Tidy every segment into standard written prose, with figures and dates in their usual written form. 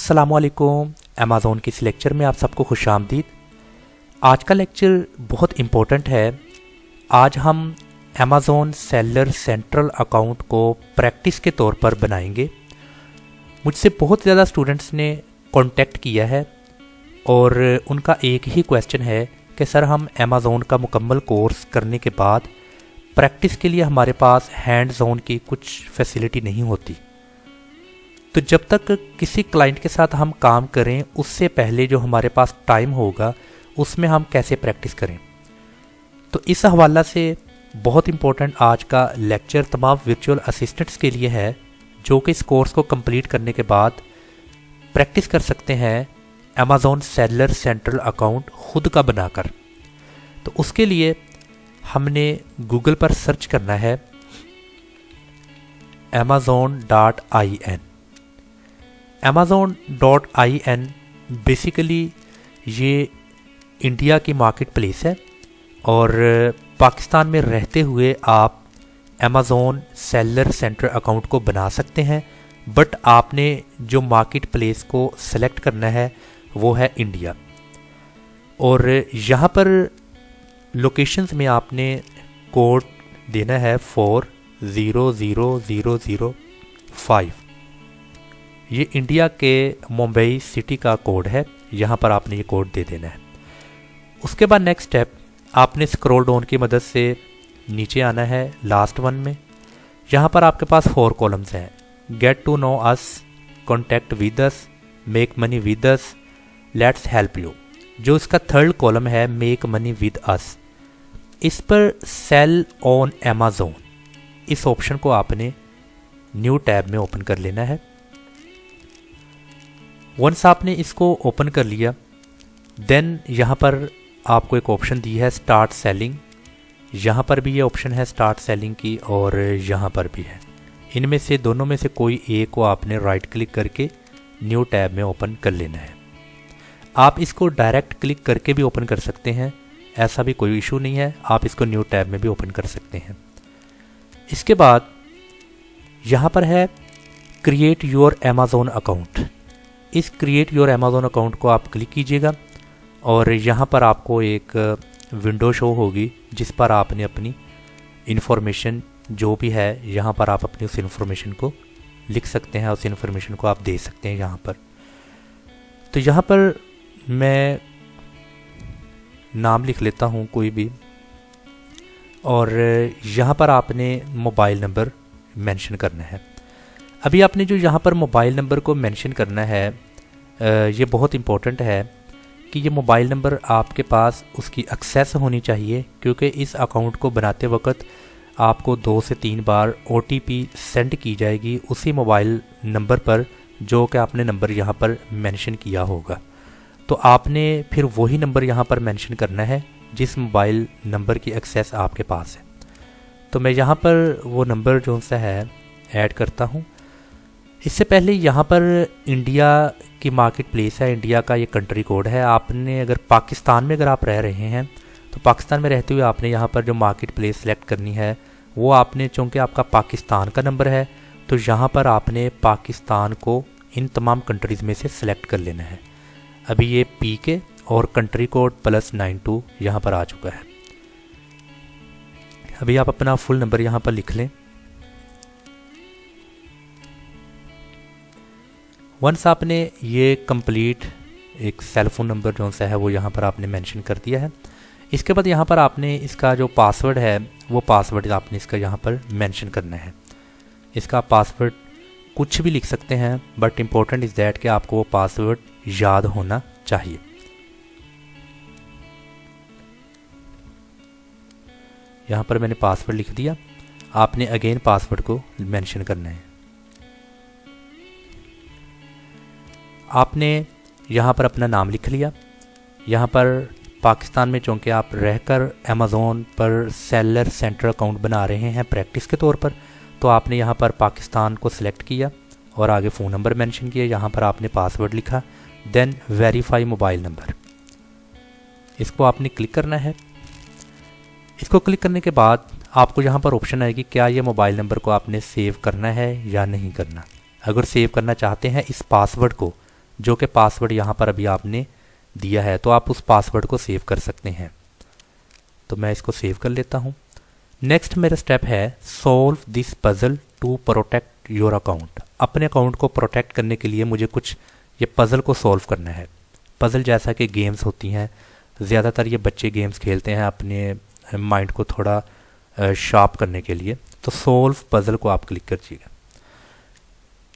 अस्सलामुअलैकुम। अमेज़ॉन के इस लेक्चर में आप सबको खुशामदीद। आज का लेक्चर बहुत इम्पोर्टेंट है। आज हम अमेज़ॉन सेलर सेंट्रल अकाउंट को प्रैक्टिस के तौर पर बनाएंगे। मुझसे बहुत ज़्यादा स्टूडेंट्स ने कांटेक्ट किया है और उनका एक ही क्वेश्चन है कि सर हम अमेज़ॉन का मुकम्मल कोर्स करने के बाद प्रैक्टिस के लिए हमारे पास हैंड्स ऑन की कुछ फैसिलिटी नहीं होती, तो जब तक किसी क्लाइंट के साथ हम काम करें उससे पहले जो हमारे पास टाइम होगा उसमें हम कैसे प्रैक्टिस करें। तो इस हवाला से बहुत इम्पोर्टेंट आज का लेक्चर तमाम वर्चुअल असिस्टेंट्स के लिए है जो कि इस कोर्स को कंप्लीट करने के बाद प्रैक्टिस कर सकते हैं अमेज़ॉन सेलर सेंट्रल अकाउंट खुद का बनाकर। तो उसके लिए हमने गूगल पर सर्च करना है amazon.in। amazon.in बेसिकली ये इंडिया की मार्केट प्लेस है और पाकिस्तान में रहते हुए आप अमेज़ॉन सेलर सेंटर अकाउंट को बना सकते हैं, बट आपने जो मार्केट प्लेस को सेलेक्ट करना है वो है इंडिया। और यहाँ पर लोकेशंस में आपने कोड देना है 400005। ये इंडिया के मुंबई सिटी का कोड है, यहाँ पर आपने ये कोड दे देना है। उसके बाद नेक्स्ट स्टेप आपने स्क्रॉल डाउन की मदद से नीचे आना है लास्ट वन में। यहाँ पर आपके पास 4 कॉलम्स हैं, get to know us, contact with us, make money with us, let's help you. जो इसका थर्ड कॉलम है मेक मनी विद अस, इस पर सेल ऑन अमेज़ॉन, इस ऑप्शन को आपने न्यू टैब में ओपन कर लेना है। वंस आपने इसको ओपन कर लिया देन यहाँ पर आपको एक ऑप्शन दी है स्टार्ट सेलिंग। यहाँ पर भी ये ऑप्शन है स्टार्ट सेलिंग की और यहाँ पर भी है। इनमें से दोनों में से कोई एक को आपने राइट क्लिक करके न्यू टैब में ओपन कर लेना है। आप इसको डायरेक्ट क्लिक करके भी ओपन कर सकते हैं, ऐसा भी कोई इशू नहीं है, आप इसको न्यू टैब में भी ओपन कर सकते हैं। इसके बाद यहाँ पर है क्रिएट योर अमेज़ॉन अकाउंट। इस क्रिएट योर अमेज़ॉन अकाउंट को आप क्लिक कीजिएगा और यहाँ पर आपको एक विंडो शो होगी जिस पर आपने अपनी इन्फॉर्मेशन जो भी है यहाँ पर आप अपनी उस इन्फॉर्मेशन को लिख सकते हैं, उस इन्फॉर्मेशन को आप दे सकते हैं यहाँ पर। तो यहाँ पर मैं नाम लिख लेता हूँ कोई भी, और यहाँ पर आपने मोबाइल नंबर मेंशन करना है। अभी आपने जो यहाँ पर मोबाइल नंबर को मेंशन करना है ये बहुत इम्पोर्टेंट है कि ये मोबाइल नंबर आपके पास उसकी एक्सेस होनी चाहिए, क्योंकि इस अकाउंट को बनाते वक्त आपको 2 से 3 बार OTP सेंड की जाएगी उसी मोबाइल नंबर पर जो कि आपने नंबर यहाँ पर मेंशन किया होगा। तो आपने फिर वही नंबर यहाँ पर मेंशन करना है जिस मोबाइल नंबर की एक्सेस आपके पास है। तो मैं यहाँ पर वो नंबर जो सा है ऐड करता हूँ। इससे पहले यहाँ पर इंडिया की मार्केट प्लेस है, इंडिया का ये कंट्री कोड है। आपने अगर पाकिस्तान में अगर आप रह रहे हैं तो पाकिस्तान में रहते हुए आपने यहाँ पर जो मार्केट प्लेस सेलेक्ट करनी है वो आपने, चूँकि आपका पाकिस्तान का नंबर है तो यहाँ पर आपने पाकिस्तान को इन तमाम कंट्रीज़ में से सिलेक्ट कर लेना है। अभी ये PK और कंट्री कोड +92 यहाँ पर आ चुका है। अभी आप अपना फुल नंबर यहाँ पर लिख लें। वंस आपने ये कंप्लीट एक सेल फोन नंबर जो सा है वो यहाँ पर आपने मेंशन कर दिया है। इसके बाद यहाँ पर आपने इसका जो पासवर्ड है वो पासवर्ड आपने इसका यहाँ पर मेंशन करना है। इसका पासवर्ड कुछ भी लिख सकते हैं, बट इम्पोर्टेंट इज़ दैट कि आपको वो पासवर्ड याद होना चाहिए। यहाँ पर मैंने पासवर्ड लिख दिया, आपने अगेन पासवर्ड को मेंशन करना है। आपने यहाँ पर अपना नाम लिख लिया। यहाँ पर पाकिस्तान में चूँकि आप रहकर अमेज़ॉन पर सेलर सेंटर अकाउंट बना रहे हैं प्रैक्टिस के तौर पर, तो आपने यहाँ पर पाकिस्तान को सिलेक्ट किया और आगे फ़ोन नंबर मेंशन किया। यहाँ पर आपने पासवर्ड लिखा, देन वेरीफाई मोबाइल नंबर, इसको आपने क्लिक करना है। इसको क्लिक करने के बाद आपको यहाँ पर ऑप्शन आएगी क्या ये मोबाइल नंबर को आपने सेव करना है या नहीं करना। अगर सेव करना चाहते हैं इस पासवर्ड को जो कि पासवर्ड यहाँ पर अभी आपने दिया है, तो आप उस पासवर्ड को सेव कर सकते हैं। तो मैं इसको सेव कर लेता हूँ। नेक्स्ट मेरा स्टेप है solve this puzzle to protect your account. अपने अकाउंट को प्रोटेक्ट करने के लिए मुझे कुछ ये पजल को सॉल्व करना है। पजल जैसा कि गेम्स होती हैं, ज़्यादातर ये बच्चे गेम्स खेलते हैं अपने माइंड को थोड़ा शार्प करने के लिए। तो सॉल्व पजल को आप क्लिक करिएगा।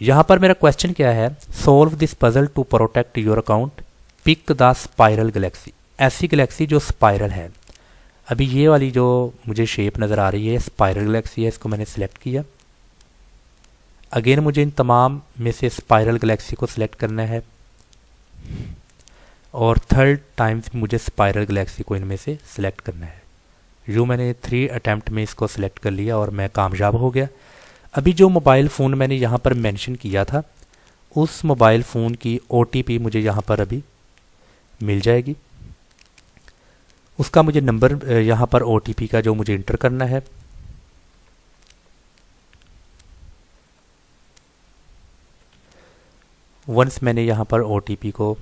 यहाँ पर मेरा क्वेश्चन क्या है, solve this puzzle to protect your account, pick the spiral galaxy. ऐसी गैलेक्सी जो स्पाइरल है। अभी ये वाली जो मुझे शेप नज़र आ रही है स्पाइरल गैलेक्सी है, इसको मैंने सिलेक्ट किया। अगेन मुझे इन तमाम में से स्पाइरल गैलेक्सी को सिलेक्ट करना है और थर्ड टाइम्स मुझे स्पाइरल गैलेक्सी को इनमें से सिलेक्ट करना है। यूँ मैंने 3 अटैम्प्ट में इसको सिलेक्ट कर लिया और मैं कामयाब हो गया। अभी जो मोबाइल फ़ोन मैंने यहाँ पर मेंशन किया था, उस मोबाइल फ़ोन की OTP मुझे यहाँ पर अभी मिल जाएगी। उसका मुझे नंबर यहाँ पर OTP का जो मुझे इंटर करना है। वंस मैंने यहाँ पर OTP को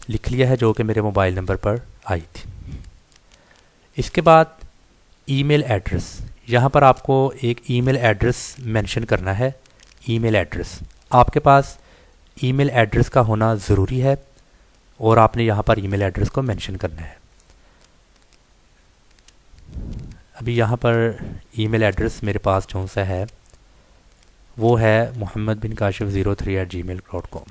लिख लिया है, जो कि मेरे मोबाइल नंबर पर आई थी। इसके बाद ईमेल एड्रेस, यहाँ पर आपको एक ईमेल एड्रेस मेंशन करना है। ईमेल एड्रेस आपके पास ईमेल एड्रेस का होना ज़रूरी है और आपने यहाँ पर ईमेल एड्रेस को मेंशन करना है। अभी यहाँ पर ईमेल एड्रेस मेरे पास जो सा है वो है mohammadbinkashif03@gmail.com।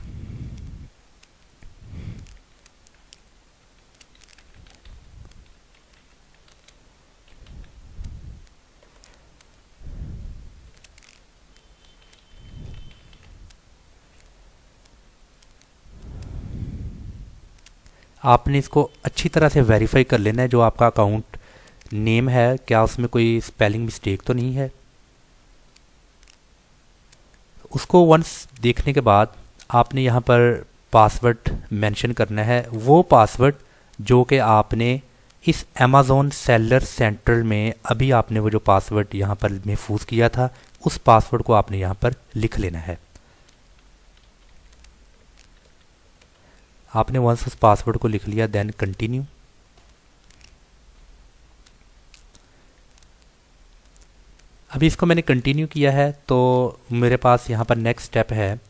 आपने इसको अच्छी तरह से वेरीफाई कर लेना है, जो आपका अकाउंट नेम है क्या उसमें कोई स्पेलिंग मिस्टेक तो नहीं है। उसको वंस देखने के बाद आपने यहाँ पर पासवर्ड मेंशन करना है, वो पासवर्ड जो कि आपने इस अमेज़ॉन सेलर सेंटर में अभी आपने वो जो पासवर्ड यहाँ पर महफूज किया था, उस पासवर्ड को आपने यहाँ पर लिख लेना है। आपने वंस उस पासवर्ड को लिख लिया, देन कंटिन्यू। अभी इसको मैंने कंटिन्यू किया है, तो मेरे पास यहाँ पर नेक्स्ट स्टेप है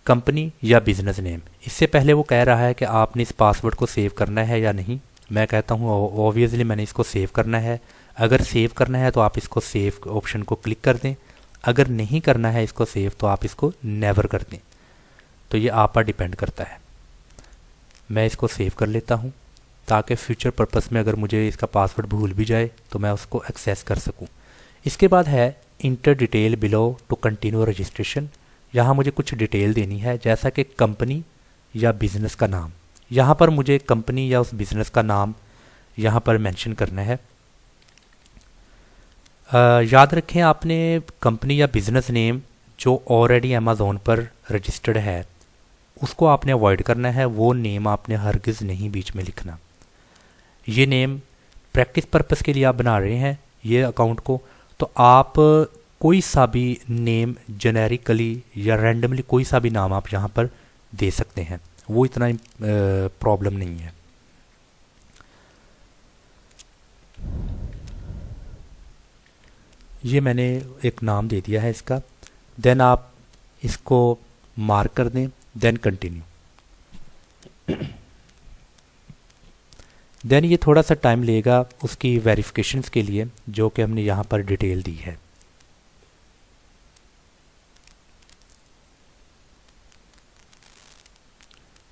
कंपनी या बिज़नेस नेम। इससे पहले वो कह रहा है कि आपने इस पासवर्ड को सेव करना है या नहीं। मैं कहता हूँ ऑब्वियसली मैंने इसको सेव करना है। अगर सेव करना है तो आप इसको सेव ऑप्शन को क्लिक कर दें, अगर नहीं करना है इसको सेव तो आप इसको नेवर कर दें। तो ये आप पर डिपेंड करता है। मैं इसको सेव कर लेता हूँ ताकि फ्यूचर पर्पस में अगर मुझे इसका पासवर्ड भूल भी जाए तो मैं उसको एक्सेस कर सकूँ। इसके बाद है enter detail below to continue registration. यहाँ मुझे कुछ डिटेल देनी है, जैसा कि कंपनी या बिज़नेस का नाम। यहाँ पर मुझे कंपनी या उस बिज़नेस का नाम यहाँ पर मेंशन करना है। याद रखें आपने कंपनी या बिज़नेस नेम जो ऑलरेडी अमेज़ॉन पर रजिस्टर्ड है उसको आपने अवॉइड करना है। वो नेम आपने हरगिज़ नहीं बीच में लिखना। ये नेम प्रैक्टिस पर्पस के लिए आप बना रहे हैं ये अकाउंट को, तो आप कोई सा भी नेम जेनेरिकली या रैंडमली कोई सा भी नाम आप यहाँ पर दे सकते हैं, वो इतना प्रॉब्लम नहीं है। ये मैंने एक नाम दे दिया है इसका। देन आप इसको मार्क कर दें, देन कंटिन्यू। देन ये थोड़ा सा टाइम लेगा उसकी वेरिफिकेशंस के लिए, जो कि हमने यहाँ पर डिटेल दी है।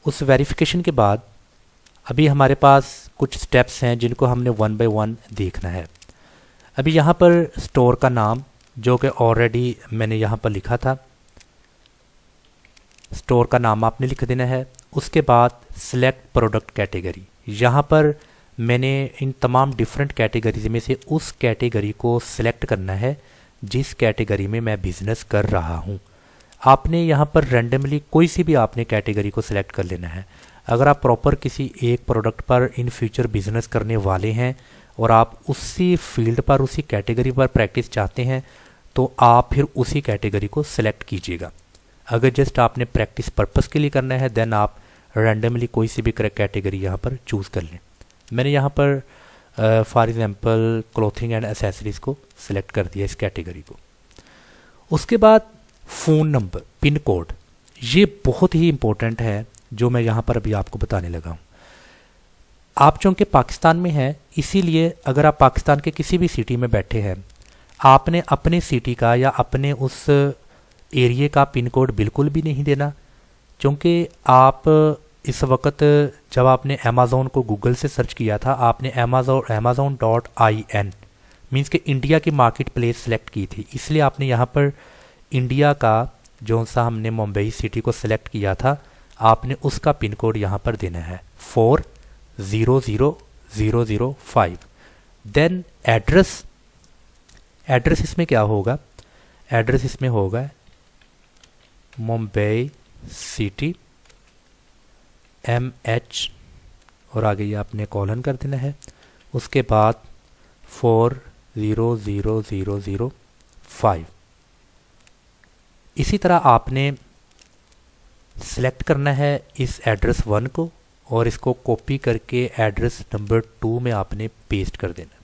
उस वेरिफिकेशन के बाद अभी हमारे पास कुछ स्टेप्स हैं जिनको हमने 1 बाय 1 देखना है। अभी यहाँ पर स्टोर का नाम जो कि ऑलरेडी मैंने यहाँ पर लिखा था, स्टोर का नाम आपने लिख देना है। उसके बाद सिलेक्ट प्रोडक्ट कैटेगरी, यहाँ पर मैंने इन तमाम डिफरेंट कैटेगरीज में से उस कैटेगरी को सिलेक्ट करना है जिस कैटेगरी में मैं बिज़नेस कर रहा हूँ। आपने यहाँ पर रैंडमली कोई सी भी आपने कैटेगरी को सिलेक्ट कर लेना है। अगर आप प्रॉपर किसी एक प्रोडक्ट पर इन फ्यूचर बिज़नेस करने वाले हैं और आप उसी फील्ड पर उसी कैटेगरी पर प्रैक्टिस चाहते हैं तो आप फिर उसी कैटेगरी को सिलेक्ट कीजिएगा। अगर जस्ट आपने प्रैक्टिस पर्पस के लिए करना है देन आप रैंडमली कोई सी भी कैटेगरी यहाँ पर चूज़ कर लें। मैंने यहाँ पर for example clothing and accessories को सिलेक्ट कर दिया इस कैटेगरी को। उसके बाद फ़ोन नंबर, पिन कोड, ये बहुत ही इम्पोर्टेंट है जो मैं यहाँ पर अभी आपको बताने लगा हूँ। आप चूँकि पाकिस्तान में हैं इसीलिए अगर आप पाकिस्तान के किसी भी सिटी में बैठे हैं आपने अपने सिटी का या अपने उस एरिया का पिन कोड बिल्कुल भी नहीं देना, क्योंकि आप इस वक्त जब आपने अमेज़ोन को गूगल से सर्च किया था आपने amazon.in मीन्स कि इंडिया की मार्केट प्लेस सेलेक्ट की थी, इसलिए आपने यहाँ पर इंडिया का जो सा हमने मुंबई सिटी को सिलेक्ट किया था आपने उसका पिन कोड यहाँ पर देना है 400005। देन एड्रेस, एड्रेस इसमें क्या होगा, एड्रेस इसमें होगा मुंबई सिटी MH और आगे ये आपने कॉलन कर देना है, उसके बाद 400005। इसी तरह आपने सेलेक्ट करना है इस एड्रेस 1 को और इसको कॉपी करके एड्रेस नंबर 2 में आपने पेस्ट कर देना।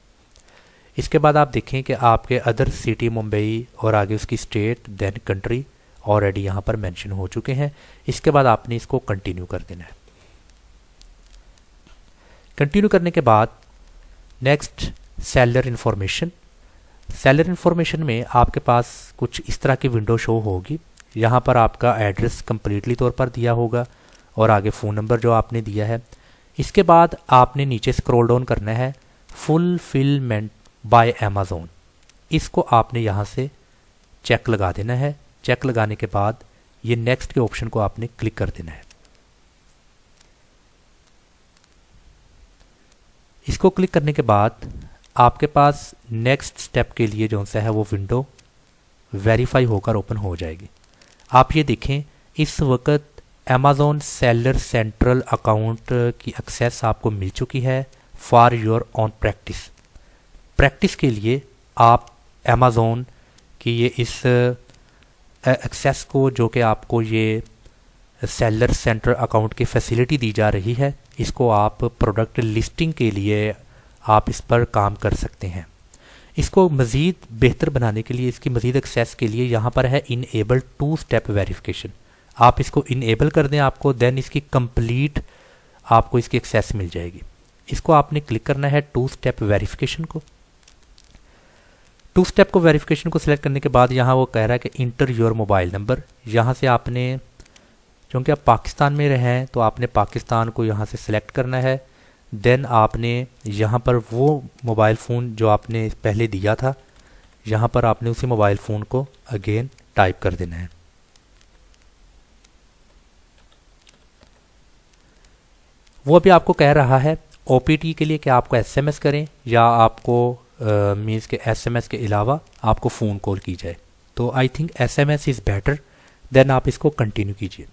इसके बाद आप देखें कि आपके अदर सिटी मुंबई और आगे उसकी स्टेट देन कंट्री ऑलरेडी यहाँ पर मेंशन हो चुके हैं। इसके बाद आपने इसको कंटिन्यू कर देना है। कंटिन्यू करने के बाद next seller information. Seller information में आपके पास कुछ इस तरह की विंडो शो होगी। यहाँ पर आपका एड्रेस कंप्लीटली तौर पर दिया होगा और आगे फ़ोन नंबर जो आपने दिया है। इसके बाद आपने नीचे स्क्रॉल डाउन करना है फुलफिलमेंट बाय अमेज़ॉन, इसको आपने यहाँ से चेक लगा देना है। चेक लगाने के बाद ये नेक्स्ट के ऑप्शन को आपने क्लिक कर देना है। इसको क्लिक करने के बाद आपके पास नेक्स्ट स्टेप के लिए जो सा है वो विंडो वेरीफाई होकर ओपन हो जाएगी। आप ये देखें इस वक्त अमेज़ॉन सेलर सेंट्रल अकाउंट की एक्सेस आपको मिल चुकी है for your on practice. Practice के लिए आप अमेज़ॉन की ये इस एक्सेस को जो कि आपको ये सेलर सेंट्रल अकाउंट की फैसिलिटी दी जा रही है इसको आप प्रोडक्ट लिस्टिंग के लिए आप इस पर काम कर सकते हैं। इसको मज़ीद बेहतर बनाने के लिए इसकी मज़ीद एक्सेस के लिए यहाँ पर है इनेबल 2 स्टेप वेरिफिकेशन। आप इसको इनेबल कर दें आपको देन इसकी कंप्लीट आपको इसकी एक्सेस मिल जाएगी। इसको आपने क्लिक करना है 2 स्टेप वेरिफिकेशन को। 2 स्टेप को वेरिफिकेशन को सिलेक्ट करने के बाद यहाँ वो कह रहा है कि इंटर योर मोबाइल नंबर। यहाँ से आपने क्योंकि आप पाकिस्तान में रहें तो आपने पाकिस्तान को यहाँ से सिलेक्ट करना है। देन आपने यहाँ पर वो मोबाइल फ़ोन जो आपने पहले दिया था यहाँ पर आपने उसी मोबाइल फ़ोन को अगेन टाइप कर देना है। वो अभी आपको कह रहा है OPT के लिए कि आपको SMS करें या आपको मीन्स के SMS के अलावा आपको फ़ोन कॉल की जाए। तो I think SMS is better. Then आप इसको कंटिन्यू कीजिए।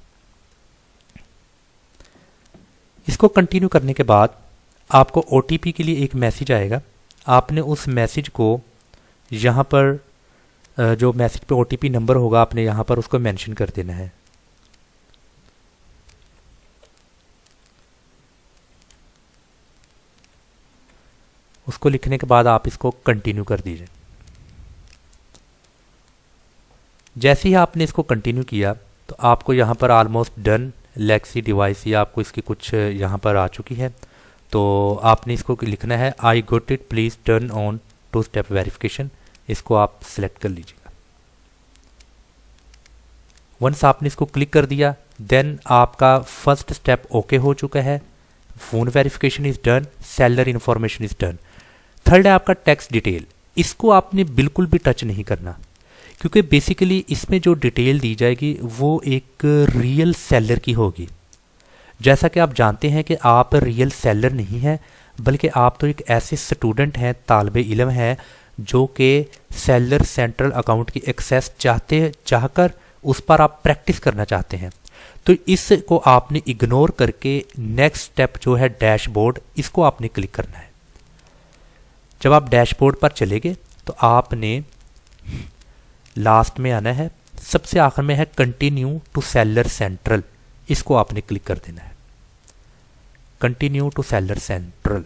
इसको कंटिन्यू करने के बाद आपको OTP के लिए एक मैसेज आएगा। आपने उस मैसेज को यहाँ पर जो मैसेज पे OTP नंबर होगा आपने यहाँ पर उसको मेंशन कर देना है। उसको लिखने के बाद आप इसको कंटिन्यू कर दीजिए। जैसे ही आपने इसको कंटिन्यू किया तो आपको यहाँ पर ऑलमोस्ट डन लेक्सी डिवाइस या आपको इसकी कुछ यहाँ पर आ चुकी है। तो आपने इसको लिखना है I got it please turn on 2 step verification. इसको आप सिलेक्ट कर लीजिएगा। वंस आपने इसको क्लिक कर दिया देन आपका फर्स्ट स्टेप ओके हो चुका है। Phone verification is done, seller information is done. Third है आपका टैक्स डिटेल। इसको आपने बिल्कुल भी टच नहीं करना क्योंकि बेसिकली इसमें जो डिटेल दी जाएगी वो एक रियल सेलर की होगी। जैसा कि आप जानते हैं कि आप रियल सेलर नहीं हैं बल्कि आप तो एक ऐसे स्टूडेंट हैं, तालिब इल्म हैं जो कि सेलर सेंट्रल अकाउंट की एक्सेस चाहकर उस पर आप प्रैक्टिस करना चाहते हैं। तो इसको आपने इग्नोर करके नेक्स्ट स्टेप जो है डैशबोर्ड, इसको आपने क्लिक करना है। जब आप डैशबोर्ड पर चले गए तो आपने लास्ट में आना है, सबसे आखिर में है कंटिन्यू टू सेलर सेंट्रल, इसको आपने क्लिक कर देना है, कंटिन्यू टू सेलर सेंट्रल।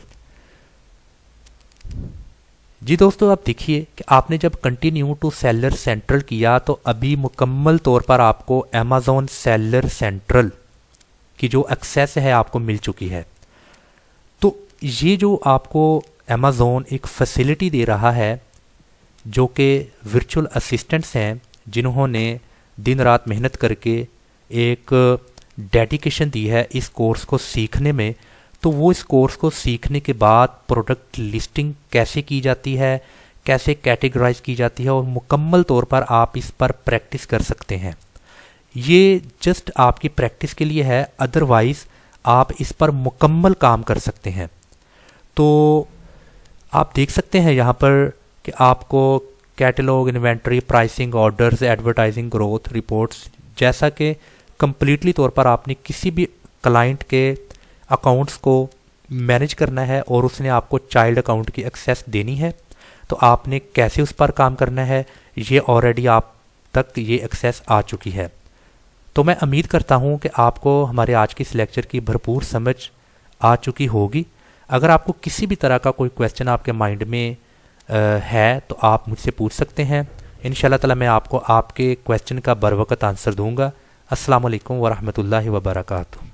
जी दोस्तों, आप देखिए कि आपने जब कंटिन्यू टू सेलर सेंट्रल किया तो अभी मुकम्मल तौर पर आपको अमेज़ॉन सेलर सेंट्रल की जो एक्सेस है आपको मिल चुकी है। तो ये जो आपको अमेज़ॉन एक फैसिलिटी दे रहा है, जो कि वर्चुअल असिस्टेंट्स हैं जिन्होंने दिन रात मेहनत करके एक डेडिकेशन दी है इस कोर्स को सीखने में, तो वो इस कोर्स को सीखने के बाद प्रोडक्ट लिस्टिंग कैसे की जाती है, कैसे कैटेगराइज की जाती है और मुकम्मल तौर पर आप इस पर प्रैक्टिस कर सकते हैं। ये जस्ट आपकी प्रैक्टिस के लिए है, अदरवाइज़ आप इस पर मुकम्मल काम कर सकते हैं। तो आप देख सकते हैं यहाँ पर कि आपको catalogue, inventory, pricing, orders, advertising, growth reports, जैसा कि कंप्लीटली तौर पर आपने किसी भी क्लाइंट के अकाउंट्स को मैनेज करना है और उसने आपको चाइल्ड अकाउंट की एक्सेस देनी है, तो आपने कैसे उस पर काम करना है, ये ऑलरेडी आप तक ये एक्सेस आ चुकी है। तो मैं उम्मीद करता हूँ कि आपको हमारे आज की इस लेक्चर की भरपूर समझ आ चुकी होगी। अगर आपको किसी भी तरह का कोई क्वेश्चन आपके माइंड में है तो आप मुझसे पूछ सकते हैं। इंशाल्लाह ताला मैं आपको आपके क्वेश्चन का बरवकत आंसर दूंगा। अस्सलाम वालेकुम वरहमतुल्लाहि वबरकातुहू।